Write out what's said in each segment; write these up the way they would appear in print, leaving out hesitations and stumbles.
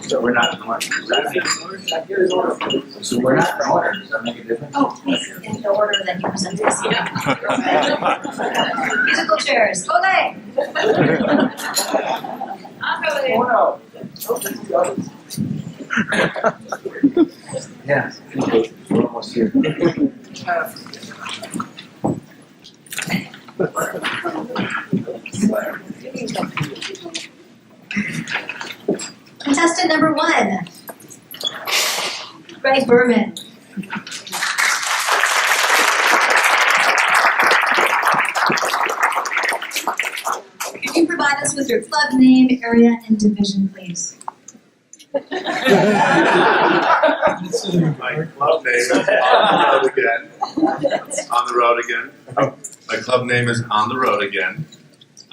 So we're not in order. So we're not in order. Does that make a difference? Oh, please, in the order that you present us. Musical chairs, Olé! Oh, no. Yeah, we're almost here. Contestant number 1, Greg Berman. Could you provide us with your club name, area, and division, please? My club name is On the Road Again. On the Road Again. My club name is On the Road Again.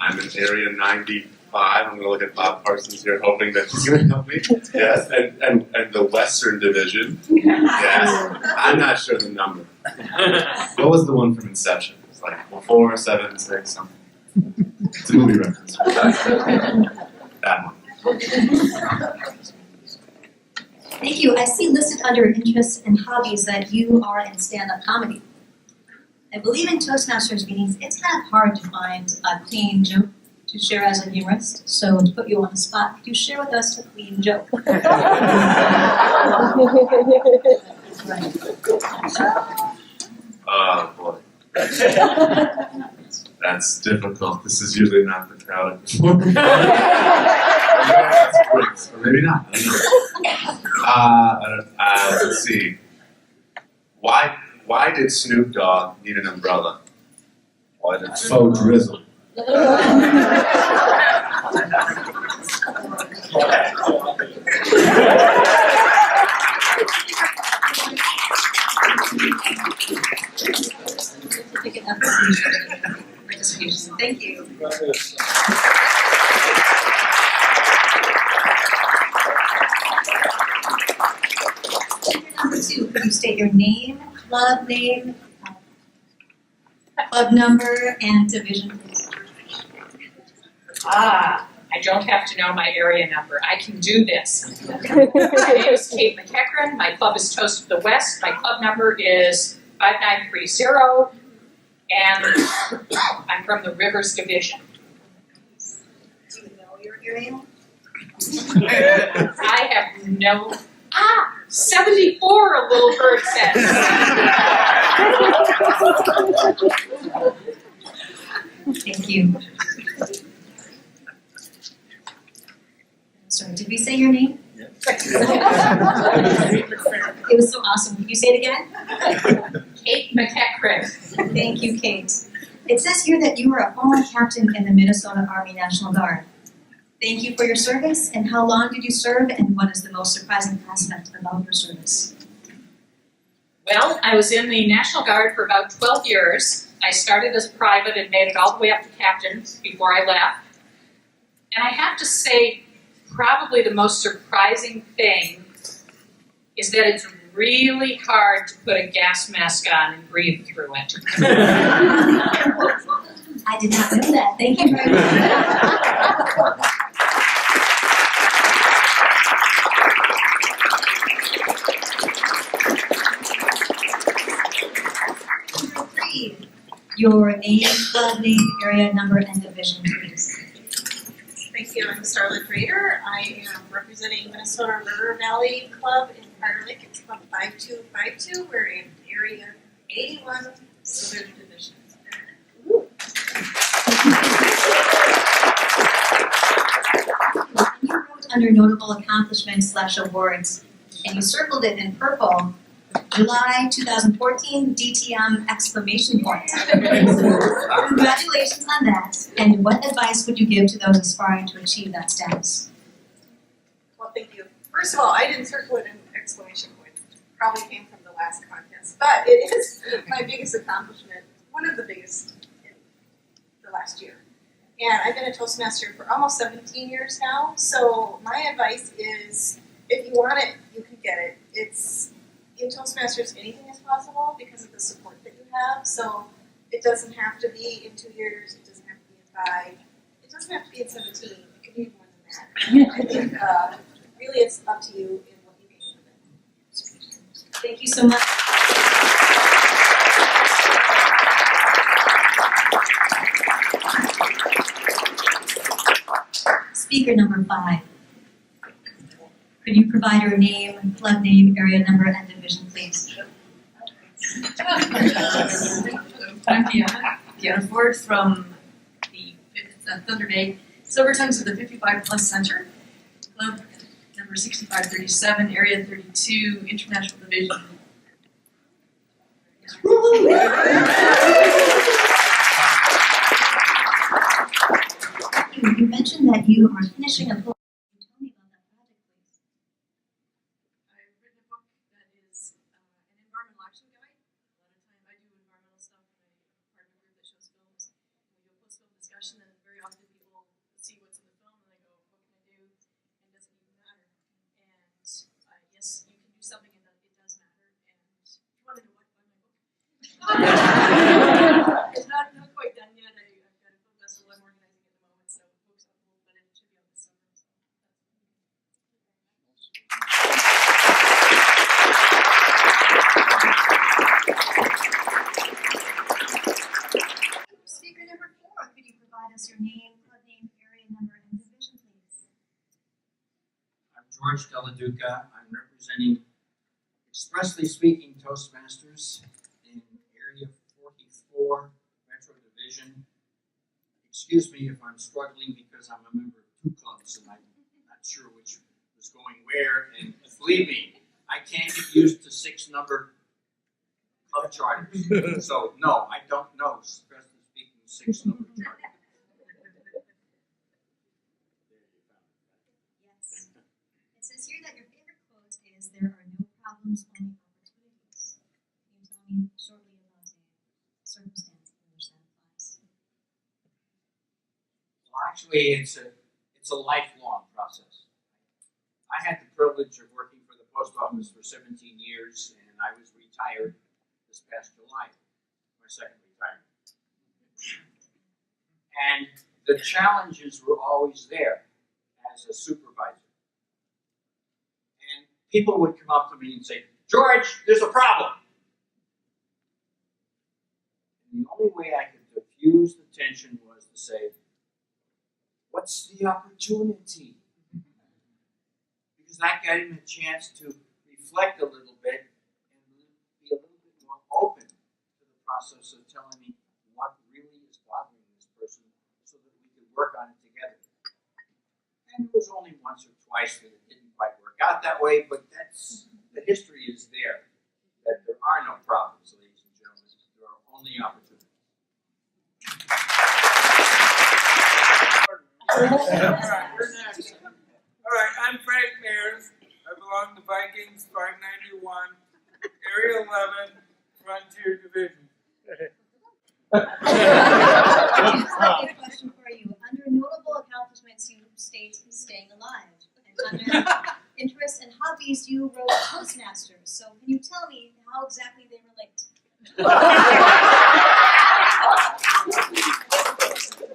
I'm in area 95. I'm going to look at Bob Parsons here, hoping that he's going to help me. Yes, and the Western Division. Yes, I'm not sure the number. What was the one from Inception? It's like 4, 7, 6, something. It's a movie reference. That one. Thank you. I see listed under interests and hobbies that you are in stand-up comedy. I believe in Toastmasters meetings, it's kind of hard to find a clean joke to share as a humorist. So to put you on the spot, could you share with us a clean joke? Oh boy. That's difficult. This is usually not the crowd before. Or maybe not. I don't know. Let's see. Why did Snoop Dogg need an umbrella? Why did faux drizzle? Thank you. Number 2, could you state your name, club number, and division, please? I don't have to know my area number. I can do this. My name is Kate McEachran. My club is Toast of the West. My club number is 5930, and I'm from the Rivers Division. Do you know your area? I have no... 74, a little bird says. Thank you. Sorry, did we say your name? Yeah. It was so awesome. Could you say it again? Kate McEachran. Thank you, Kate. It says here that you were a former captain in the Minnesota Army National Guard. Thank you for your service, and how long did you serve, and what is the most surprising aspect about your service? Well, I was in the National Guard for about 12 years. I started as private and made it all the way up to captain before I left. And I have to say, probably the most surprising thing is that it's really hard to put a gas mask on and breathe through it. I did not know that. Thank you very much. Number 3, your name, club name, area number, and division, please. Thank you. I'm Starlet Rader. I am representing Minnesota River Valley Club in Prior Lake. It's Club 5252. We're in Area 81, Southern Division. You wrote under notable accomplishments / awards, and you circled it in purple, July 2014 DTM exclamation point. Congratulations on that, and what advice would you give to those aspiring to achieve that status? Well, thank you. First of all, I didn't circle it in exclamation point. Probably came from the last contest, but it is my biggest accomplishment, one of the biggest in the last year. And I've been a Toastmaster for almost 17 years now, so my advice is, if you want it, you can get it. It's in Toastmasters, anything is possible because of the support that you have. So it doesn't have to be in 2 years. It doesn't have to be in 5. It doesn't have to be in 17. It can be more than that. I think really it's up to you in what you gain from it. Thank you so much. Speaker number 5. Could you provide your name, club name, area number, and division, please? I'm Deanna Ford from the Thunder Bay Silver Tongues of the 55 Plus Center, club number 6537, area 32, International Division. You mentioned that you are finishing a book. Can you tell me about that project, please? I've written a book that is an environmental action guide. A lot of time I do environmental stuff and I'm part of a group that shows films. We do a post-film discussion and very often people see what's in the film and they go, what can I do? And it doesn't even matter. And yes, you can do something and it does matter. And if you want to know what, buy my book. It's not quite done yet. I've got a film festival I'm organizing at the moment, so books on hold, but it should be out this summer. So Speaker number 4, could you provide us your name, club name, area number, and division, please? I'm George Deladuca. I'm representing Expressly Speaking Toastmasters in Area 44, Metro Division. Excuse me if I'm struggling because I'm a member of 2 clubs and I'm not sure which was going where. And believe me, I can't get used to 6-number club charters. So no, I don't know Expressly Speaking 6-number charter. Yes. It says here that your favorite quote is, "There are no problems, only opportunities." Can you tell me shortly about a circumstance in which that applies? Well, actually, it's a lifelong process. I had the privilege of working for the post office for 17 years, and I was retired this past July, my second retirement. And the challenges were always there as a supervisor. And people would come up to me and say, "George, there's a problem." And the only way I could diffuse the tension was to say, "What's the opportunity?" Because that gave him a chance to reflect a little bit and be a little bit more open to the process of telling me what really is bothering this person so that we could work on it together. And it was only once or twice that it didn't quite work out that way, but that's the history is there, that there are no problems, ladies and gentlemen. There are only opportunities. All right, I'm Frank Mears. I belong to Vikings 591, Area 11, Frontier Division. I have a question for you. Under notable accomplishments, you state staying alive. And under interests and hobbies, you wrote Toastmasters. So can you tell me how exactly they relate?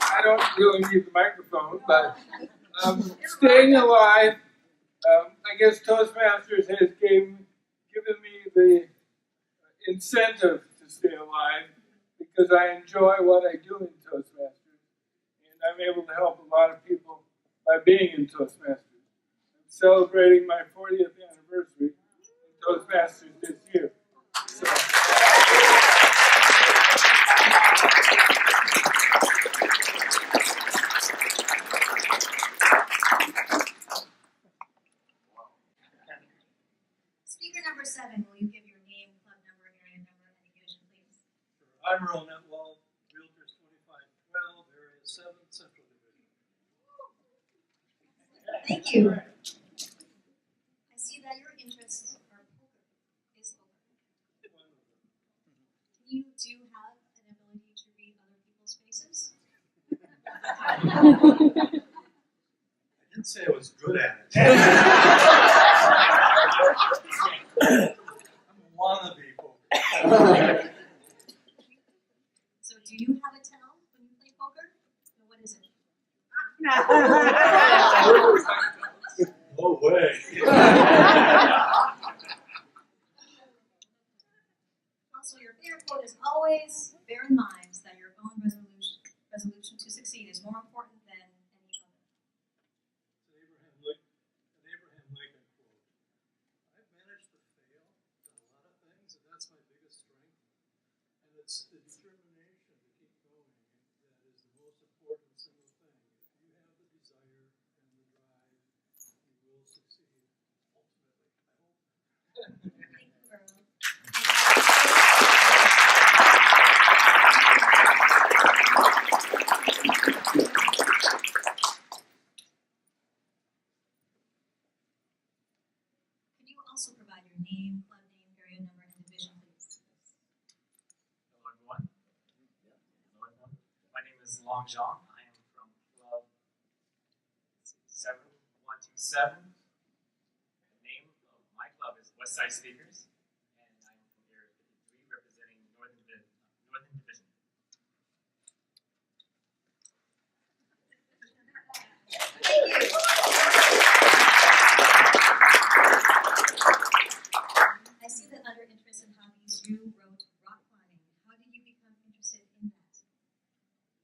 I don't really need the microphone, but staying alive, I guess Toastmasters has given me the incentive to stay alive because I enjoy what I do in Toastmasters, and I'm able to help a lot of people by being in Toastmasters. I'm celebrating my 40th anniversary in Toastmasters this year. So. Speaker number 7, will you give your name, club number, area number, and division, please? I'm Earl Netwell, Realtors 2512, Area 7, Central Division. Thank you. I see that your interests are poker. Is poker. Do you have an ability to read other people's faces? I didn't say I was good at it. I'm one of the people. So do you have a tell when you play poker? Or what is it? No way. Also, your favorite quote is always bear in mind that your own resolution to succeed is more important than any other. An Abraham Lincoln quote. I've managed to fail at a lot of things, and that's my biggest strength. And it's the determination to keep going that is the most important single thing. If you have the desire and the drive, you will succeed ultimately. I hope. Thank you, Earl. Could you also provide your name, club name, area number, and division, please? Hello everyone. Hello everyone. My name is Long Zhang. I am from Club 7127. The name of my club is Westside Speakers, and I am from Area 53, representing Northern Division. Thank you. I see that under interests and hobbies, you wrote rock climbing. How did you become interested in that?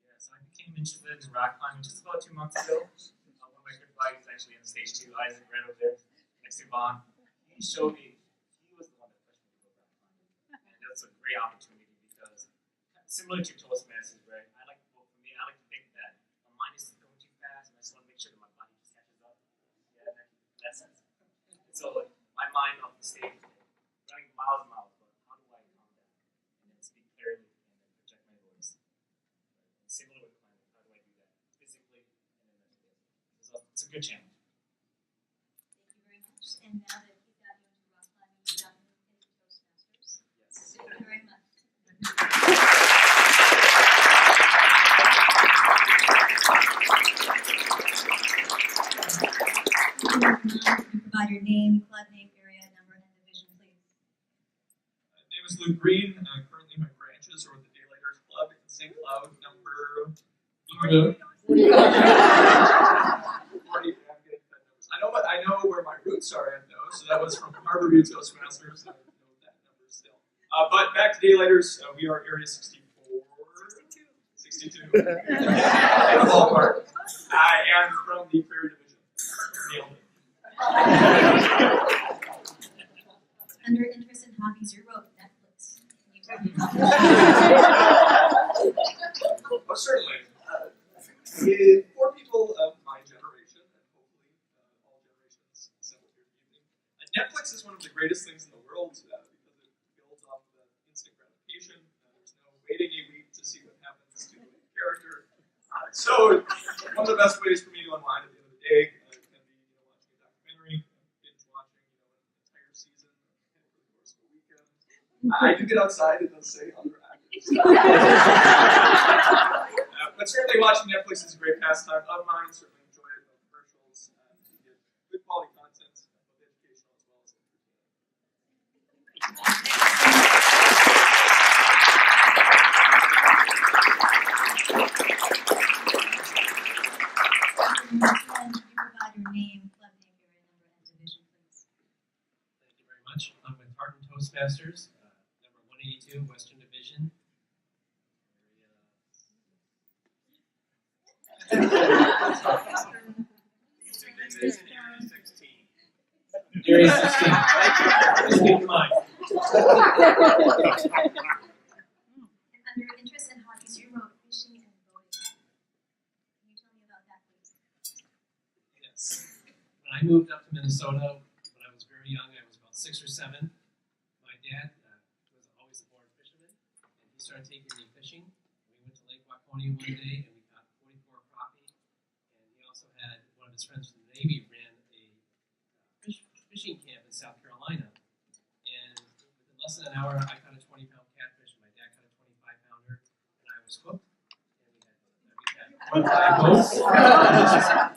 Yeah, so I became interested in rock climbing just about 2 months ago. One of my good buddies actually in stage 2, Isaac, right over there, next to Vaughn. He showed me, he was the one that pushed me to go rock climbing. And that's a great opportunity because, similar to Toastmasters, right? For me, I like to think that my mind is going too fast, and I just want to make sure that my body just catches up. Yeah, that sense. And so, like, my mind off the stage, running miles and miles, but how do I calm down and then speak clearly and then project my voice? Right? Similar with climbing, how do I do that physically and then mentally? So it's a good challenge. Thank you very much. And now that he got you into rock climbing, you got into Toastmasters. Yes. Thank you very much. You provide your name, club name, area number, and division, please. My name is Luke Green. Currently, my branches are with the Daylighters Club in St. Cloud, number 40. I know where my roots are at those, so that was from Harborview Toastmasters. I know that number still. But back to Daylighters, we are Area 64. 62. In the ballpark. I am from the Prairie Division. Nailed it. Under interests and hobbies, you wrote Netflix. Can you tell me about that? Oh, certainly. For people of my generation, and hopefully all generations assembled here this evening, Netflix is one of the greatest things in the world because it builds off of instant gratification. There's no waiting a week to see what happens to the character. So one of the best ways for me to unwind at the end of the day can be watching a documentary, binge watching an entire season over the course of a weekend. I do get outside, it does say on the rack. But certainly watching Netflix is a great pastime of mine. Certainly enjoy it, no commercials. You get good quality content, both educational as well as Could you provide your name, club name, area number, and division, please? Thank you very much. I'm with Harton Toastmasters, number 182, Western Division. Area 16. Just keep in mind. And under interests and hobbies, you wrote fishing and boating. Can you tell me about that, please? Yes. When I moved up to Minnesota, when I was very young, I was about 6 or 7. My dad was always a born fisherman, and he started taking me fishing. We went to Lake Waconia one day, and we caught 44 crappie. And he also had one of his friends from the Navy ran a fishing camp in South Carolina. And within less than an hour, I caught a 20-pound catfish, and my dad caught a 25-pounder, and I was hooked. And we had boats.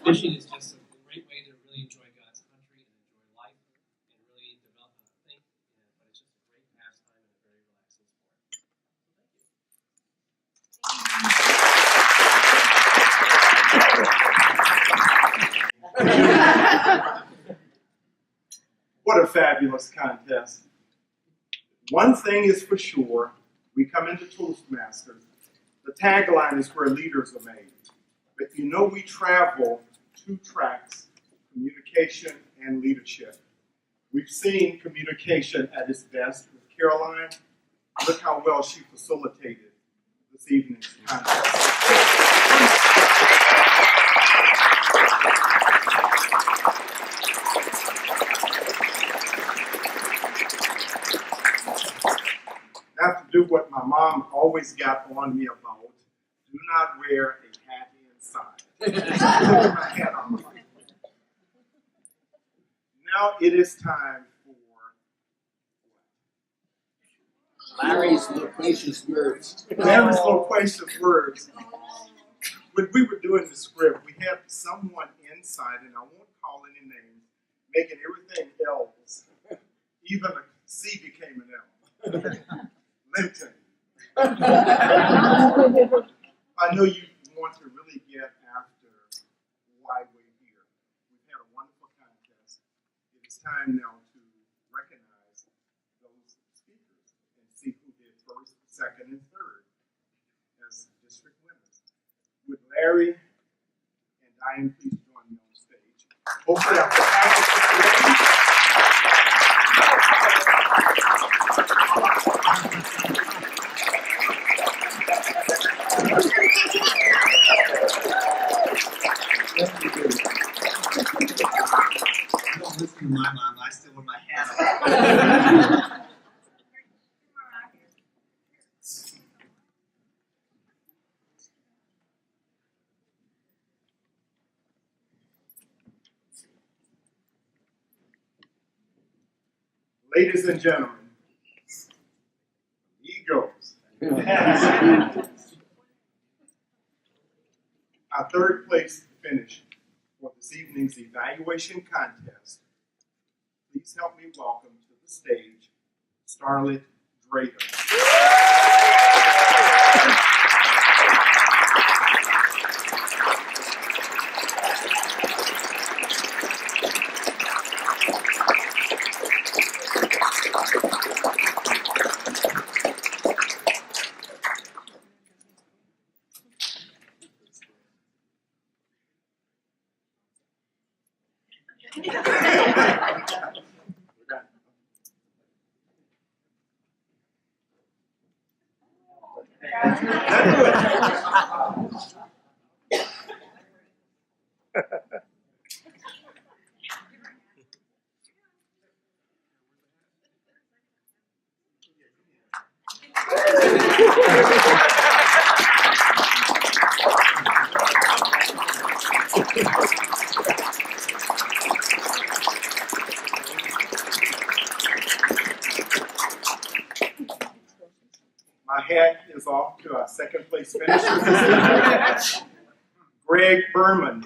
Fishing is just a great way to really enjoy God's country and enjoy life and really develop how to think. But it's just a great pastime and a very relaxing sport. So thank you. What a fabulous contest. One thing is for sure, we come into Toastmasters, the tagline is where leaders are made. But you know we travel 2 tracks, communication and leadership. We've seen communication at its best with Caroline. Look how well she facilitated this evening's contest. I have to do what my mom always got on me about. Do not wear a hat inside. Look at my hat on. Now it is time for Larry's loquacious words. Larry's loquacious words. When we were doing the script, we had someone inside, and I won't call any names, making everything L's. Even a C became an L. Linton. I know you want to really get after why we're here. We've had a wonderful contest. It is time now to recognize those speakers and see who did first, second, and third as district winners. Would Larry and Diane please join me on stage? Hopefully after Don't listen to my mom, I still wear my hat on. Ladies and gentlemen, Eagles. Our third place finish for this evening's evaluation contest. Please help me welcome to the stage Starlet Drader. My hat is off to our second place finisher, Greg Berman.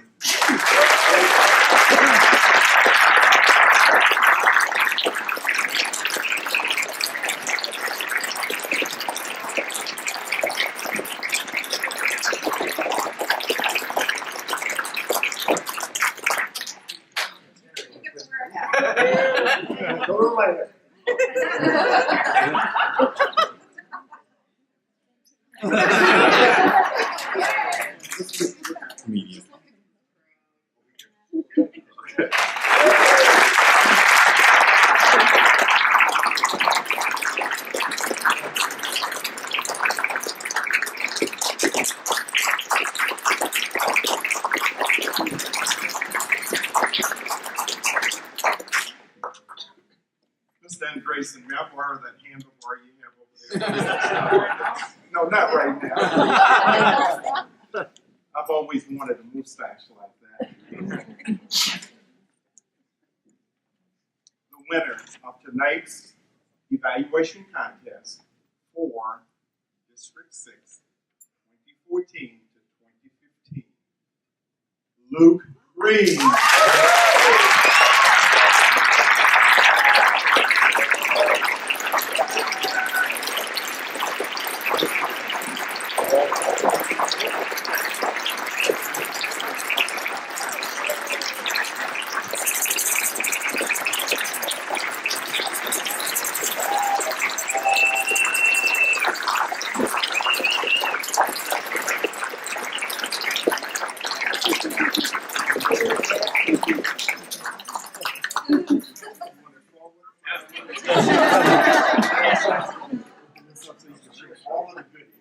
Medium. Mr. Andreessen, may I borrow that handlebar you have over there? No, not right now. I've always wanted a mustache like that. The winner of tonight's evaluation contest for District 6, 2014 to 2015, Luke Green. All of the goodies.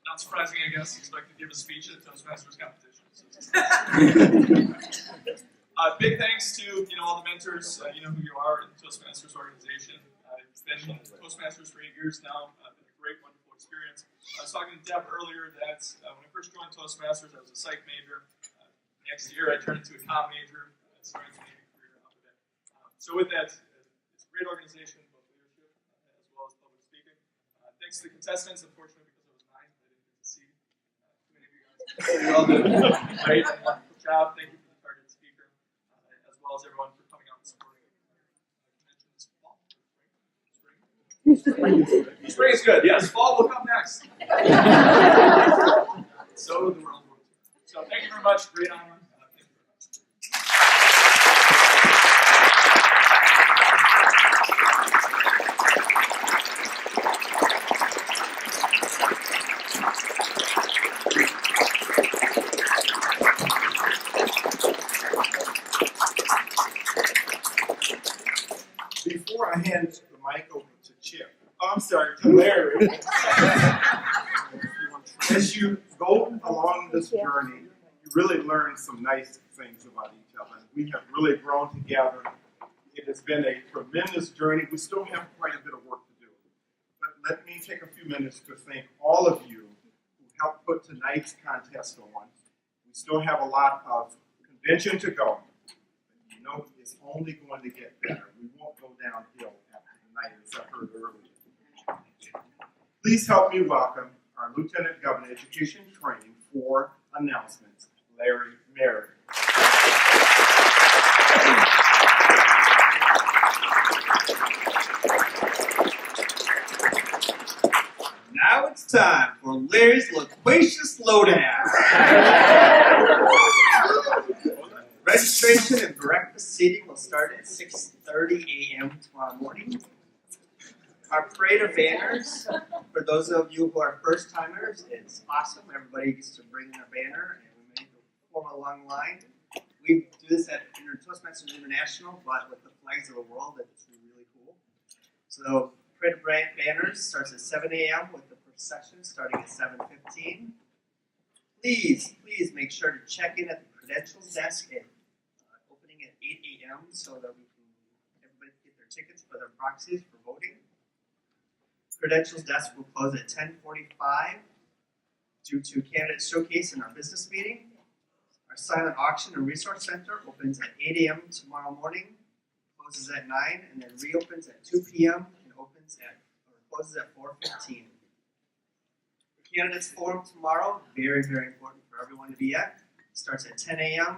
Not surprising, I guess. Expect to give a speech at Toastmasters competition. Big thanks to all the mentors. You know who you are in the Toastmasters organization. It's been Toastmasters for 8 years now. Been a great, wonderful experience. I was talking to Deb earlier that when I first joined Toastmasters, I was a psych major. Next year, I turned into a comm major. Started a Navy career out of it. So with that, it's a great organization, both leadership as well as public speaking. Thanks to the contestants. Unfortunately, because I was 9, I didn't get to see too many of you guys. You all did a great and wonderful job. Thank you for the target speaker, as well as everyone for coming out and supporting convention this fall. Spring is good. Yes, fall will come next. So the world will. So thank you very much. Great honor. Thank you very much. Before I hand the mic over to Chip, I'm sorry, to Larry. As you go along this journey, you really learn some nice things about each other. We have really grown together. It has been a tremendous journey. We still have quite a bit of work to do. But let me take a few minutes to thank all of you who helped put tonight's contest on. We still have a lot of convention to go. But you know, it's only going to get better. We won't go downhill after tonight, as I heard earlier. Please help me welcome our Lieutenant Governor Education Training for announcements, Larry Merritt. Now it's time for Larry's Loquacious Lowdown. Registration and breakfast seating will start at 6:30 a.m. tomorrow morning. Our parade of banners, for those of you who are first timers, it's awesome. Everybody gets to bring their banner and we make a form a long line. We do this at Toastmasters International, but with the flags of the world. It's really cool. So parade of banners starts at 7 a.m. with the procession starting at 7:15. Please make sure to check in at the credentials desk at opening at 8 a.m. so that everybody can get their tickets for their proxies for voting. Credentials desk will close at 10:45 due to candidate showcase in our business meeting. Our silent auction and resource center opens at 8 a.m. tomorrow morning, closes at 9, and then reopens at 2 p.m. and closes at 4:15. The candidates forum tomorrow, very, very important for everyone to be at. Starts at 10 a.m.